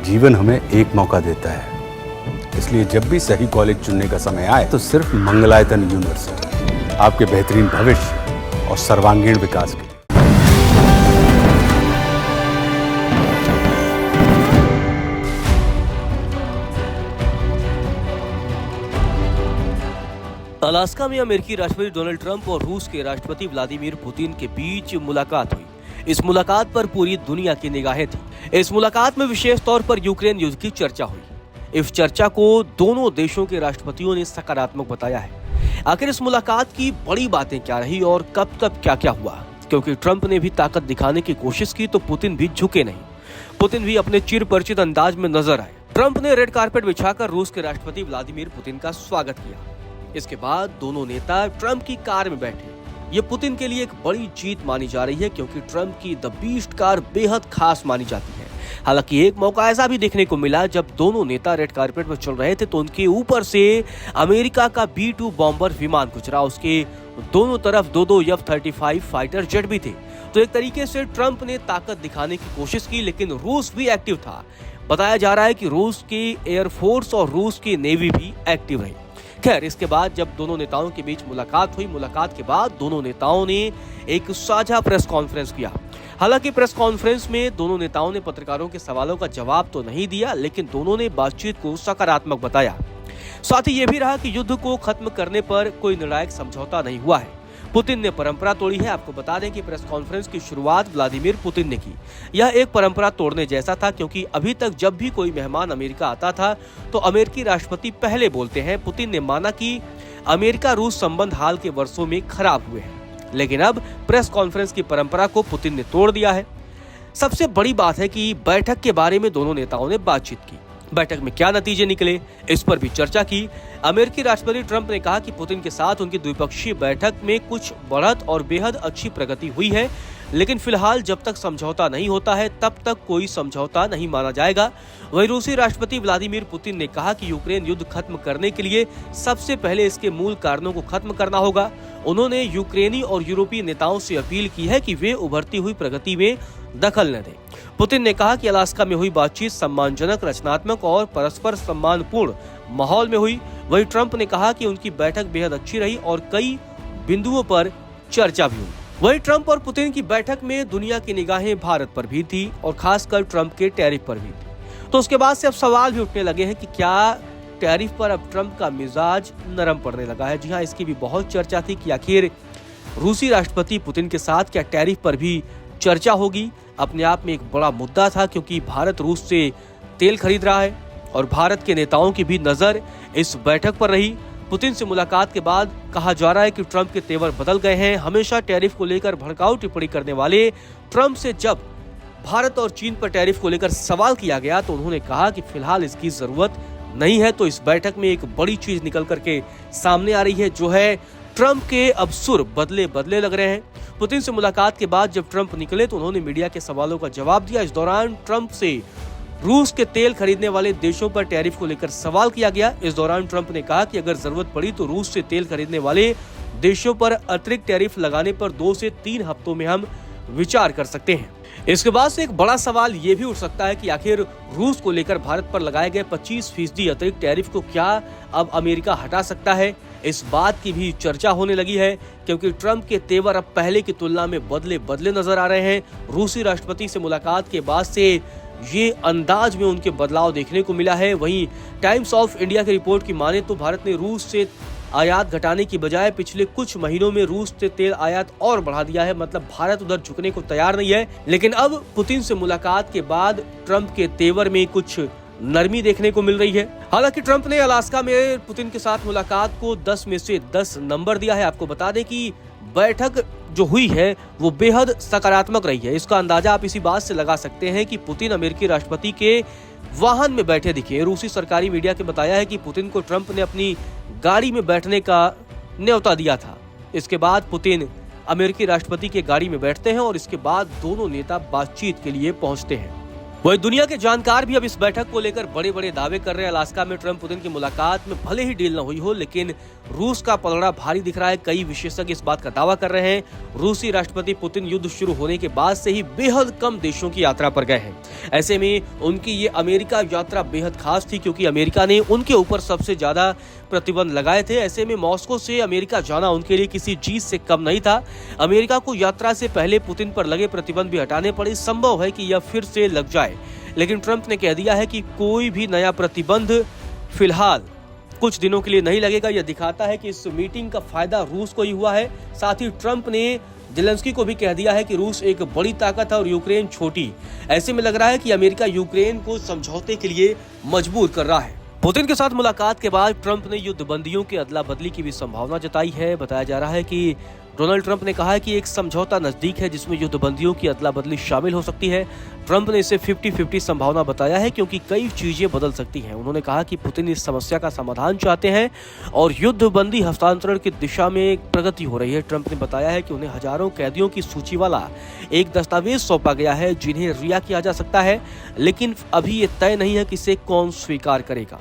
जीवन हमें एक मौका देता है, इसलिए जब भी सही कॉलेज चुनने का समय आए तो सिर्फ मंगलायतन यूनिवर्सिटी आपके बेहतरीन भविष्य और सर्वांगीण विकास के लिए। अलास्का में अमेरिकी राष्ट्रपति डोनाल्ड ट्रंप और रूस के राष्ट्रपति व्लादिमीर पुतिन के बीच मुलाकात हुई। इस मुलाकात पर पूरी दुनिया की निगाहें थी। इस मुलाकात में विशेष तौर पर यूक्रेन युद्ध की चर्चा हुई। इस चर्चा को दोनों देशों के राष्ट्रपतियों ने सकारात्मक बताया है। आखिर इस मुलाकात की बड़ी बातें क्या रही और कब कब क्या क्या हुआ? क्योंकि ट्रंप ने भी ताकत दिखाने की कोशिश की तो पुतिन भी झुके नहीं। पुतिन भी अपने चिरपरिचित अंदाज में नजर आए। ट्रंप ने रेड कारपेट बिछाकर रूस के राष्ट्रपति व्लादिमीर पुतिन का स्वागत किया। इसके बाद दोनों नेता ट्रंप की कार में बैठे। ये पुतिन के लिए एक बड़ी जीत मानी जा रही है, क्योंकि ट्रंप की द बीस्ट कार बेहद खास मानी जाती है। हालांकि एक मौका ऐसा भी देखने को मिला जब दोनों नेता रेड कारपेट पर चल रहे थे तो उनके ऊपर से अमेरिका का B-2 बॉम्बर विमान गुजरा। उसके दोनों तरफ दो F-35 फाइटर जेट भी थे। तो एक तरीके से ट्रंप ने ताकत दिखाने की कोशिश की, लेकिन रूस भी एक्टिव था। बताया जा रहा है कि रूस की एयरफोर्स और रूस की नेवी भी एक्टिव रही। खैर, इसके बाद जब दोनों नेताओं के बीच मुलाकात हुई, मुलाकात के बाद दोनों नेताओं ने एक साझा प्रेस कॉन्फ्रेंस किया। हालांकि प्रेस कॉन्फ्रेंस में दोनों नेताओं ने पत्रकारों के सवालों का जवाब तो नहीं दिया, लेकिन दोनों ने बातचीत को सकारात्मक बताया। साथ ही ये भी रहा कि युद्ध को खत्म करने पर कोई निर्णायक समझौता नहीं हुआ है। पुतिन ने परंपरा तोड़ी है। आपको बता दें कि प्रेस कॉन्फ्रेंस की शुरुआत व्लादिमीर पुतिन ने की। यह एक परंपरा तोड़ने जैसा था, क्योंकि अभी तक जब भी कोई मेहमान अमेरिका आता था तो अमेरिकी राष्ट्रपति पहले बोलते हैं। पुतिन ने माना कि अमेरिका रूस संबंध हाल के वर्षों में खराब हुए हैं, लेकिन अब प्रेस कॉन्फ्रेंस की परंपरा को पुतिन ने तोड़ दिया है। सबसे बड़ी बात है कि बैठक के बारे में दोनों नेताओं ने बातचीत की। बैठक में क्या नतीजे निकले, इस पर भी चर्चा की। अमेरिकी राष्ट्रपति ट्रंप ने कहा कि पुतिन के साथ उनकी द्विपक्षीय बैठक में कुछ बढ़त और बेहद अच्छी प्रगति हुई है, लेकिन फिलहाल जब तक समझौता नहीं होता है तब तक कोई समझौता नहीं माना जाएगा। वहीं रूसी राष्ट्रपति व्लादिमीर पुतिन ने कहा कि यूक्रेन युद्ध खत्म करने के लिए सबसे पहले इसके मूल कारणों को खत्म करना होगा। उन्होंने यूक्रेनी और यूरोपीय नेताओं से अपील की है कि वे उभरती हुई प्रगति में दखल न दें। पुतिन ने कहा कि अलास्का में हुई बातचीत सम्मानजनक, रचनात्मक और परस्पर सम्मानपूर्ण माहौल में हुई। वहीं ट्रंप ने कहा कि उनकी बैठक बेहद अच्छी रही और कई बिंदुओं पर चर्चा भी हुई। वहीं ट्रंप और पुतिन की बैठक में दुनिया की निगाहें भारत पर भी थी और खासकर ट्रंप के टैरिफ पर भी थी। तो उसके बाद से अब सवाल भी उठने लगे हैं कि क्या टैरिफ पर अब ट्रंप का मिजाज नरम पड़ने लगा है। जी हाँ, इसकी भी बहुत चर्चा थी कि आखिर रूसी राष्ट्रपति पुतिन के साथ क्या टैरिफ पर भी चर्चा होगी। अपने आप में एक बड़ा मुद्दा था, क्योंकि भारत रूस से तेल खरीद रहा है और भारत के नेताओं की भी नजर इस बैठक पर रही। पुतिन से मुलाकात के बाद कहा जा रहा है कि ट्रंप के तेवर बदल गए हैं। हमेशा टैरिफ को लेकर भड़काऊ टिप्पणी करने वाले ट्रंप से जब भारत और चीन पर टैरिफ को लेकर सवाल किया गया तो उन्होंने कहा कि फिलहाल इसकी जरूरत नहीं है। तो इस बैठक में एक बड़ी चीज निकल करके सामने आ रही है, जो है ट्रंप के अब सुर बदले बदले लग रहे हैं। पुतिन से मुलाकात के बाद जब ट्रंप निकले तो उन्होंने मीडिया के सवालों का जवाब दिया। इस दौरान ट्रंप से रूस के तेल खरीदने वाले देशों पर टैरिफ को लेकर सवाल किया गया। इस दौरान ट्रंप ने कहा कि अगर जरूरत पड़ी तो रूस से तेल खरीदने वाले देशों पर अतिरिक्त टैरिफ लगाने पर 2 से 3 हफ्तों में हम विचार कर सकते हैं। इसके बाद से एक बड़ा सवाल ये भी उठ सकता है कि आखिर रूस को लेकर भारत पर लगाए गए 25% अतिरिक्त टैरिफ को क्या अब अमेरिका हटा सकता है। इस बात की भी चर्चा होने लगी है, क्योंकि ट्रंप के तेवर अब पहले की तुलना में बदले बदले नजर आ रहे हैं। रूसी राष्ट्रपति से मुलाकात के बाद से ये अंदाज में उनके बदलाव देखने को मिला है। वहीं टाइम्स ऑफ इंडिया की रिपोर्ट की माने तो भारत ने रूस से आयात घटाने की बजाय पिछले कुछ महीनों में रूस से तेल आयात और बढ़ा दिया है। मतलब भारत उधर झुकने को तैयार नहीं है। लेकिन अब पुतिन से मुलाकात के बाद ट्रंप के तेवर में कुछ नरमी देखने को मिल रही है। हालांकि ट्रंप ने अलास्का में पुतिन के साथ मुलाकात को 10 में से 10 नंबर दिया है। आपको बता दें कि बैठक जो हुई है वो बेहद सकारात्मक रही है। इसका अंदाजा आप इसी बात से लगा सकते हैं कि पुतिन अमेरिकी राष्ट्रपति के वाहन में बैठे दिखे। रूसी सरकारी मीडिया के बताया है कि पुतिन को ट्रंप ने अपनी गाड़ी में बैठने का न्योता दिया था। इसके बाद पुतिन अमेरिकी राष्ट्रपति के गाड़ी में बैठते हैं और इसके बाद दोनों नेता बातचीत के लिए पहुंचते हैं। वही दुनिया के जानकार भी अब इस बैठक को लेकर बड़े बड़े दावे कर रहे हैं। अलास्का में ट्रंप पुतिन की मुलाकात में भले ही डील न हुई हो, लेकिन रूस का पलड़ा भारी दिख रहा है। कई विशेषज्ञ इस बात का दावा कर रहे हैं रूसी राष्ट्रपति पुतिन युद्ध शुरू होने के बाद से ही बेहद कम देशों की यात्रा पर गए हैं। ऐसे में उनकी ये अमेरिका यात्रा बेहद खास थी, क्योंकि अमेरिका ने उनके ऊपर सबसे ज्यादा प्रतिबंध लगाए थे। ऐसे में मॉस्को से अमेरिका जाना उनके लिए किसी चीज से कम नहीं था। अमेरिका को यात्रा से पहले पुतिन पर लगे प्रतिबंध भी हटाने पड़े। संभव है कि यह फिर से लग जाए, लेकिन ट्रंप ने कह दिया है कि कोई भी नया प्रतिबंध फिलहाल कुछ दिनों के लिए नहीं लगेगा। यह दिखाता है कि इस मीटिंग का फायदा रूस को ही हुआ है। साथ ही ट्रंप ने जेलेंस्की को भी कह दिया है कि रूस एक बड़ी ताकत है और यूक्रेन छोटी। ऐसे में लग रहा है कि अमेरिका यूक्रेन को समझौते के लिए मजबूर कर रहा है। पुतिन के साथ मुलाकात के बाद ट्रंप ने युद्ध बंदियों की अदला बदली की भी संभावना जताई है। बताया जा रहा है कि डोनाल्ड ट्रंप ने कहा है कि एक समझौता नजदीक है जिसमें युद्ध बंदियों की अदला बदली शामिल हो सकती है। ट्रंप ने इसे 50-50 संभावना बताया है, क्योंकि कई चीजें बदल सकती हैं। उन्होंने कहा कि पुतिन इस समस्या का समाधान चाहते हैं और युद्ध बंदी हस्तांतरण की दिशा में प्रगति हो रही है। ट्रंप ने बताया है कि उन्हें हजारों कैदियों की सूची वाला एक दस्तावेज सौंपा गया है जिन्हें रिहा किया जा सकता है, लेकिन अभी ये तय नहीं है कि इसे कौन स्वीकार करेगा।